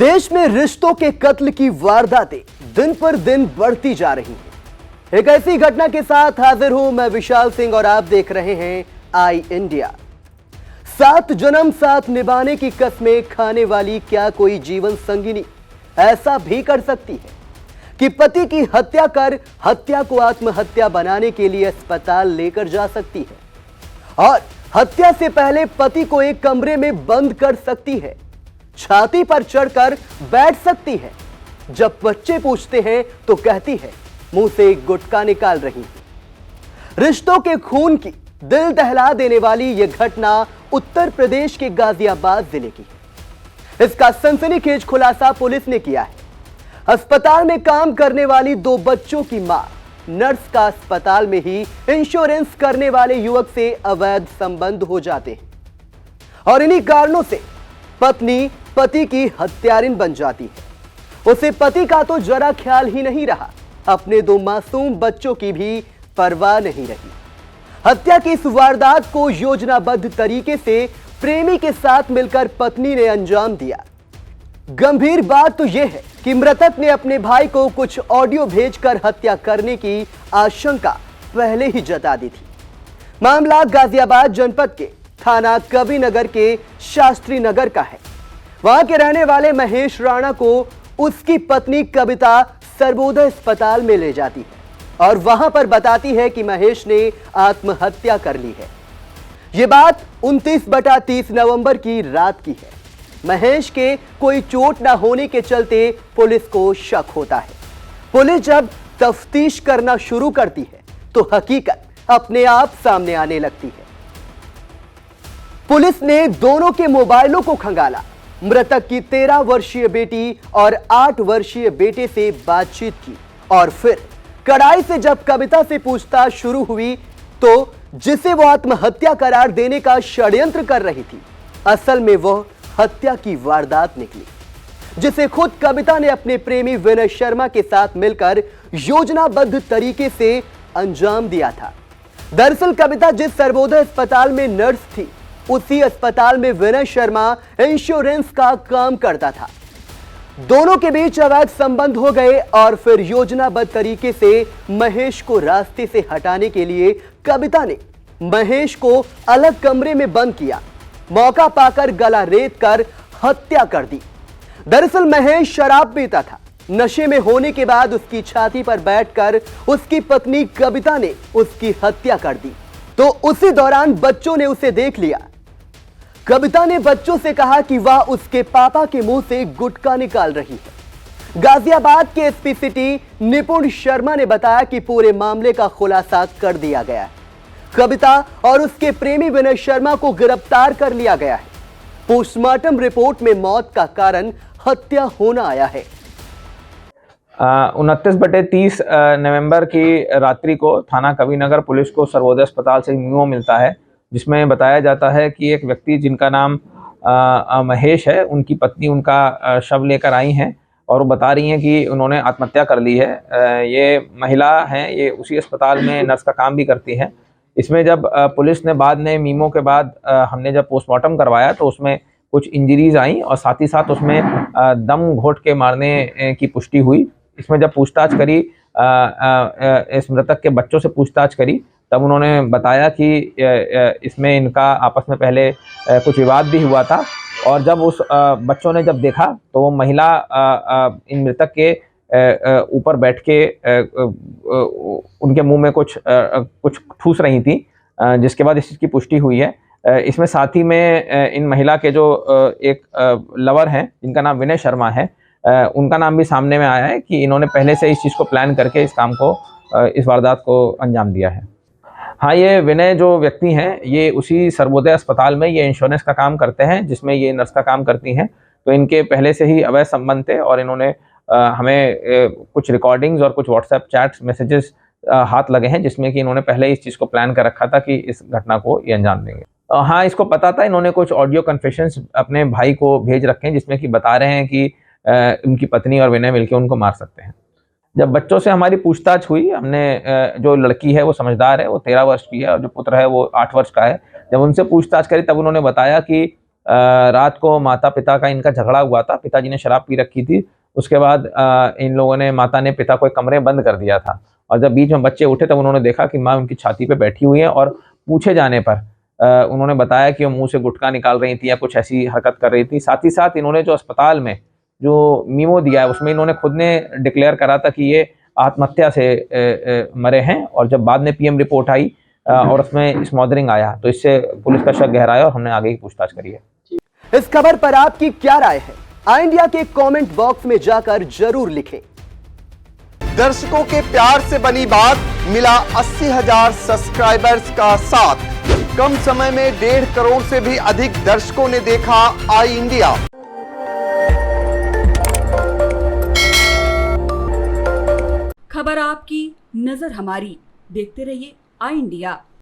देश में रिश्तों के कत्ल की वारदातें दिन पर दिन बढ़ती जा रही हैं। एक ऐसी घटना के साथ हाजिर हूं मैं विशाल सिंह और आप देख रहे हैं आई इंडिया। 7 जन्म साथ निभाने की कस्में खाने वाली क्या कोई जीवन संगिनी ऐसा भी कर सकती है कि पति की हत्या कर हत्या को आत्महत्या बनाने के लिए अस्पताल लेकर जा सकती है और हत्या से पहले पति को एक कमरे में बंद कर सकती है, छाती पर चढ़कर बैठ सकती है। जब बच्चे पूछते हैं तो कहती है मुंह से एक गुटखा निकाल रही है। रिश्तों के खून की दिल दहला देने वाली यह घटना उत्तर प्रदेश के गाजियाबाद जिले की है। इसका सनसनीखेज खुलासा पुलिस ने किया है। अस्पताल में काम करने वाली 2 बच्चों की मां नर्स का अस्पताल में ही इंश्योरेंस करने वाले युवक से अवैध संबंध हो जाते हैं और इन्हीं कारणों से पत्नी पति की हत्यारिन बन जाती है। उसे पति का तो जरा ख्याल ही नहीं रहा, अपने 2 मासूम बच्चों की भी परवाह नहीं रही। हत्या की इस वारदात को योजनाबद्ध तरीके से प्रेमी के साथ मिलकर पत्नी ने अंजाम दिया। गंभीर बात तो यह है कि मृतक ने अपने भाई को कुछ ऑडियो भेजकर हत्या करने की आशंका पहले ही जता दी थी। मामला गाजियाबाद जनपद के थाना कविनगर के शास्त्री नगर का है। वहां के रहने वाले महेश राणा को उसकी पत्नी कविता सर्वोदय अस्पताल में ले जाती है और वहां पर बताती है कि महेश ने आत्महत्या कर ली है। यह बात 29/30 नवंबर की रात की है। महेश के कोई चोट न होने के चलते पुलिस को शक होता है। पुलिस जब तफ्तीश करना शुरू करती है तो हकीकत अपने आप सामने आने लगती है। पुलिस ने दोनों के मोबाइलों को खंगाला। मृतक की 13 वर्षीय बेटी और 8 वर्षीय बेटे से बातचीत की और फिर कड़ाई से जब कविता से पूछताछ शुरू हुई तो जिसे वो आत्महत्या करार देने का षड्यंत्र कर रही थी, असल में वह हत्या की वारदात निकली, जिसे खुद कविता ने अपने प्रेमी विनय शर्मा के साथ मिलकर योजनाबद्ध तरीके से अंजाम दिया था। दरअसल कविता जिस सर्वोदय अस्पताल में नर्स थी, उसी अस्पताल में विनय शर्मा इंश्योरेंस का काम करता था। दोनों के बीच अवैध संबंध हो गए और फिर योजनाबद्ध तरीके से महेश को रास्ते से हटाने के लिए कविता ने महेश को अलग कमरे में बंद किया। मौका पाकर गला रेत कर हत्या कर दी। दरअसल महेश शराब पीता था। नशे में होने के बाद उसकी छाती पर बैठकर उसकी पत्नी कविता ने उसकी हत्या कर दी। तो उसी दौरान बच्चों ने उसे देख लिया। कविता ने बच्चों से कहा कि वह उसके पापा के मुंह से गुटखा निकाल रही है। गाजियाबाद के एसपी सिटी निपुण शर्मा ने बताया कि पूरे मामले का खुलासा कर दिया गया है। कविता और उसके प्रेमी विनय शर्मा को गिरफ्तार कर लिया गया है। पोस्टमार्टम रिपोर्ट में मौत का कारण हत्या होना आया है। 29/30 नवंबर की रात्रि को थाना कविनगर पुलिस को सर्वोदय अस्पताल से मेमो मिलता है, जिसमें बताया जाता है कि एक व्यक्ति जिनका नाम महेश है, उनकी पत्नी उनका शव लेकर आई हैं और वो बता रही हैं कि उन्होंने आत्महत्या कर ली है। ये महिला हैं, ये उसी अस्पताल में नर्स का काम भी करती हैं। इसमें जब पुलिस ने बाद में मीमो के बाद हमने जब पोस्टमार्टम करवाया तो उसमें कुछ इंजरीज आई और साथ ही साथ उसमें दम घोट के मारने की पुष्टि हुई। इसमें जब पूछताछ करी, इस मृतक के बच्चों से पूछताछ करी, तब उन्होंने बताया कि इसमें इनका आपस में पहले कुछ विवाद भी हुआ था और जब उस बच्चों ने जब देखा तो वो महिला इन मृतक के ऊपर बैठ के उनके मुंह में कुछ ठूस रही थी, जिसके बाद इस चीज़ की पुष्टि हुई है। इसमें साथ ही में इन महिला के जो एक लवर हैं जिनका नाम विनय शर्मा है, उनका नाम भी सामने में आया है कि इन्होंने पहले से इस चीज़ को प्लान करके इस काम को, इस वारदात को अंजाम दिया है। हाँ, ये विनय जो व्यक्ति हैं ये उसी सर्वोदय अस्पताल में ये इंश्योरेंस का काम करते हैं, जिसमें ये नर्स का काम करती हैं। तो इनके पहले से ही अवैध संबंध थे और इन्होंने हमें कुछ रिकॉर्डिंग्स और कुछ व्हाट्सएप चैट्स मैसेजेस हाथ लगे हैं, जिसमें कि इन्होंने पहले इस चीज़ को प्लान कर रखा था कि इस घटना को ये अंजाम देंगे। हाँ, इसको पता था। इन्होंने कुछ ऑडियो कन्फेशंस अपने भाई को भेज रखे हैं, जिसमें कि बता रहे हैं कि उनकी पत्नी और विनय मिलकर उनको मार सकते हैं। जब बच्चों से हमारी पूछताछ हुई, हमने जो लड़की है वो समझदार है, वो 13 वर्ष की है और जो पुत्र है वो 8 वर्ष का है। जब उनसे पूछताछ करी तब उन्होंने बताया कि रात को माता पिता का इनका झगड़ा हुआ था, पिताजी ने शराब पी रखी थी। उसके बाद इन लोगों ने, माता ने पिता को एक कमरे में बंद कर दिया था, और जब बीच में बच्चे उठे तब उन्होंने देखा कि माँ उनकी छाती पे बैठी हुई है, और पूछे जाने पर उन्होंने बताया कि वो मुंह से गुटखा निकाल रही थी या कुछ ऐसी हरकत कर रही थी। साथ ही साथ इन्होंने जो अस्पताल में जो मीमो दिया है उसमें इन्होंने खुद ने डिक्लेयर करा था कि ये आत्महत्या से मरे हैं, और जब बाद में पीएम रिपोर्ट आई और उसमें स्मॉदरिंग आया तो इससे पुलिस का शक गहराया और हमने आगे की पूछताछ करी है। इस खबर पर आपकी क्या राय है? आई इंडिया के कमेंट बॉक्स में जाकर जरूर लिखें। दर्शकों के प्यार से बनी बात, मिला 80,000 सब्सक्राइबर्स का साथ। कम समय में 1.5 करोड़ से भी अधिक दर्शकों ने देखा आई इंडिया। खबर आपकी, नजर हमारी। देखते रहिए आई इंडिया।